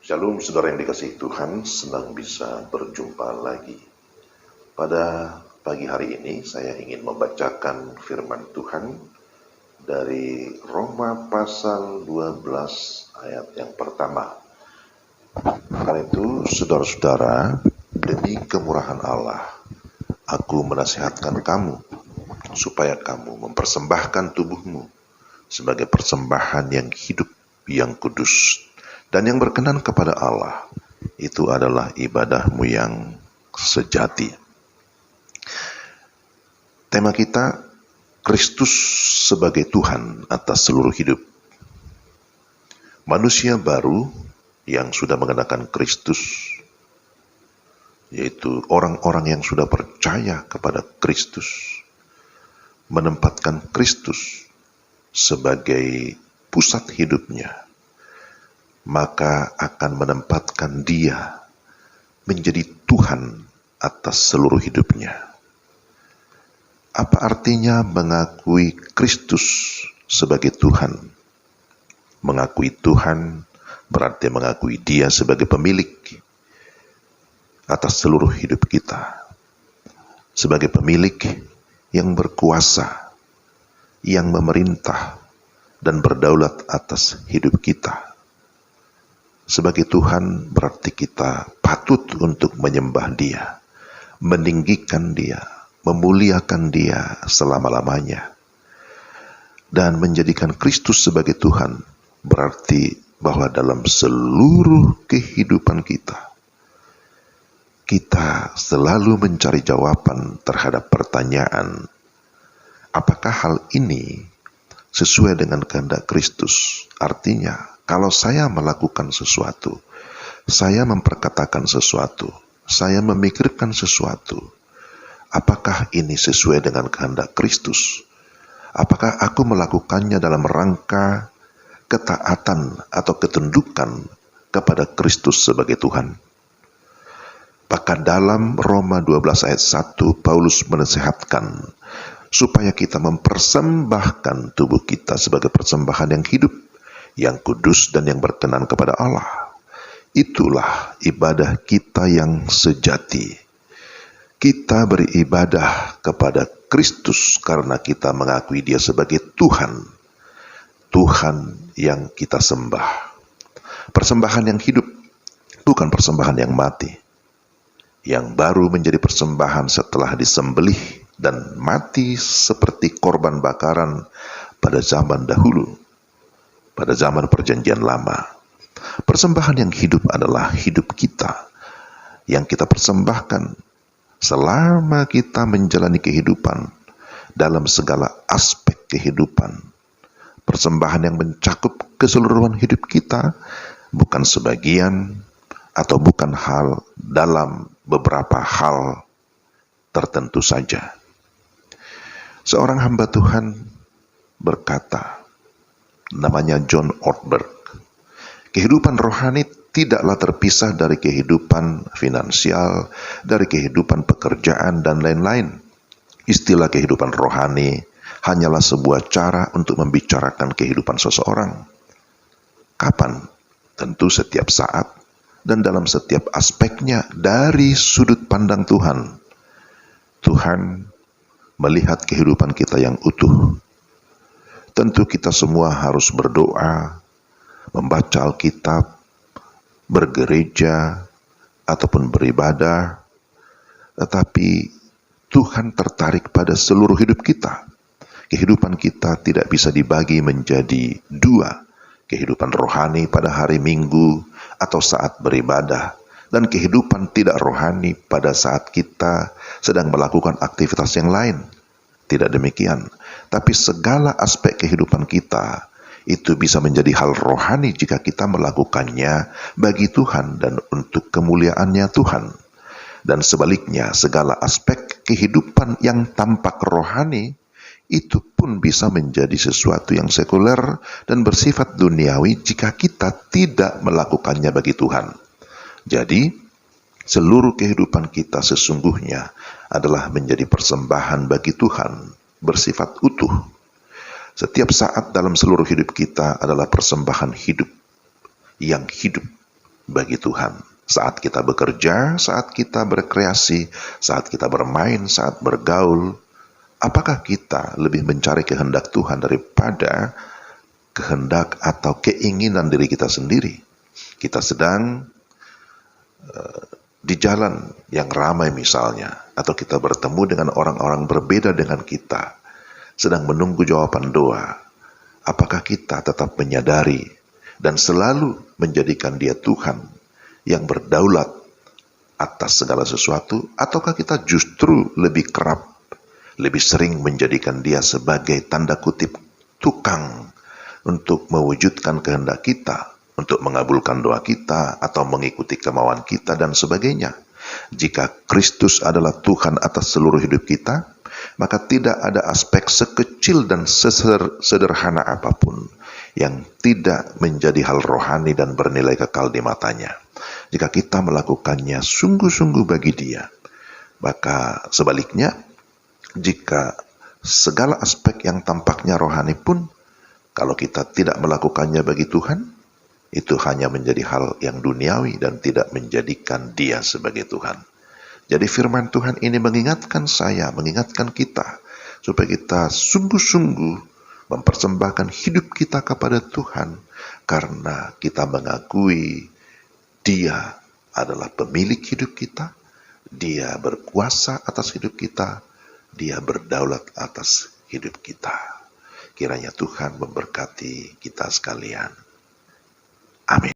Shalom saudara yang dikasihi Tuhan, senang bisa berjumpa lagi. Pada pagi hari ini saya ingin membacakan firman Tuhan dari Roma pasal 12 ayat yang pertama. Karena itu saudara-saudara, demi kemurahan Allah, aku menasihatkan kamu supaya kamu mempersembahkan tubuhmu sebagai persembahan yang hidup, yang kudus, dan yang berkenan kepada Allah. Itu adalah ibadahmu yang sejati. Tema kita, Kristus sebagai Tuhan atas seluruh hidup. Manusia baru yang sudah mengenakan Kristus, yaitu orang-orang yang sudah percaya kepada Kristus, menempatkan Kristus sebagai pusat hidupnya, maka akan menempatkan Dia menjadi Tuhan atas seluruh hidupnya. Apa artinya mengakui Kristus sebagai Tuhan? Mengakui Tuhan berarti mengakui Dia sebagai pemilik atas seluruh hidup kita, sebagai pemilik yang berkuasa, yang memerintah dan berdaulat atas hidup kita. Sebagai Tuhan berarti kita patut untuk menyembah Dia, meninggikan Dia, memuliakan Dia selama-lamanya. Dan menjadikan Kristus sebagai Tuhan berarti bahwa dalam seluruh kehidupan kita, kita selalu mencari jawaban terhadap pertanyaan, apakah hal ini sesuai dengan kehendak Kristus? Artinya, kalau saya melakukan sesuatu, saya memperkatakan sesuatu, saya memikirkan sesuatu, apakah ini sesuai dengan kehendak Kristus? Apakah aku melakukannya dalam rangka ketaatan atau ketundukan kepada Kristus sebagai Tuhan? Bahkan dalam Roma 12 ayat 1, Paulus menasihatkan supaya kita mempersembahkan tubuh kita sebagai persembahan yang hidup, yang kudus dan yang berkenan kepada Allah. Itulah ibadah kita yang sejati. Kita beribadah kepada Kristus karena kita mengakui Dia sebagai Tuhan. Tuhan yang kita sembah. Persembahan yang hidup, bukan persembahan yang mati. Yang baru menjadi persembahan setelah disembelih dan mati seperti korban bakaran pada zaman dahulu, pada zaman perjanjian lama. Persembahan yang hidup adalah hidup kita, yang kita persembahkan selama kita menjalani kehidupan dalam segala aspek kehidupan. Persembahan yang mencakup keseluruhan hidup kita, bukan sebagian atau bukan hal dalam beberapa hal tertentu saja. Seorang hamba Tuhan berkata, namanya John Ortberg, kehidupan rohani tidaklah terpisah dari kehidupan finansial, dari kehidupan pekerjaan, dan lain-lain. Istilah kehidupan rohani hanyalah sebuah cara untuk membicarakan kehidupan seseorang. Kapan? Tentu setiap saat dan dalam setiap aspeknya dari sudut pandang Tuhan. Tuhan melihat kehidupan kita yang utuh. Tentu kita semua harus berdoa, membaca Alkitab, bergereja, ataupun beribadah. Tetapi Tuhan tertarik pada seluruh hidup kita. Kehidupan kita tidak bisa dibagi menjadi dua. Kehidupan rohani pada hari Minggu atau saat beribadah, dan kehidupan tidak rohani pada saat kita sedang melakukan aktivitas yang lain. Tidak demikian. Tapi segala aspek kehidupan kita itu bisa menjadi hal rohani jika kita melakukannya bagi Tuhan dan untuk kemuliaannya Tuhan. Dan sebaliknya, segala aspek kehidupan yang tampak rohani itu pun bisa menjadi sesuatu yang sekuler dan bersifat duniawi jika kita tidak melakukannya bagi Tuhan. Jadi, seluruh kehidupan kita sesungguhnya adalah menjadi persembahan bagi Tuhan, bersifat utuh. Setiap saat dalam seluruh hidup kita adalah persembahan hidup, yang hidup, bagi Tuhan. Saat kita bekerja, saat kita berkreasi, saat kita bermain, saat bergaul, apakah kita lebih mencari kehendak Tuhan daripada kehendak atau keinginan diri kita sendiri? Kita sedang di jalan yang ramai misalnya, atau kita bertemu dengan orang-orang berbeda dengan kita, sedang menunggu jawaban doa. Apakah kita tetap menyadari dan selalu menjadikan Dia Tuhan yang berdaulat atas segala sesuatu, ataukah kita justru lebih kerap, lebih sering menjadikan Dia sebagai tanda kutip tukang untuk mewujudkan kehendak kita, untuk mengabulkan doa kita, atau mengikuti kemauan kita, dan sebagainya. Jika Kristus adalah Tuhan atas seluruh hidup kita, maka tidak ada aspek sekecil dan sederhana apapun yang tidak menjadi hal rohani dan bernilai kekal di matanya. Jika kita melakukannya sungguh-sungguh bagi Dia, maka sebaliknya, jika segala aspek yang tampaknya rohani pun, kalau kita tidak melakukannya bagi Tuhan, itu hanya menjadi hal yang duniawi dan tidak menjadikan Dia sebagai Tuhan. Jadi firman Tuhan ini mengingatkan saya, mengingatkan kita, supaya kita sungguh-sungguh mempersembahkan hidup kita kepada Tuhan, karena kita mengakui Dia adalah pemilik hidup kita, Dia berkuasa atas hidup kita, Dia berdaulat atas hidup kita. Kiranya Tuhan memberkati kita sekalian. Amin.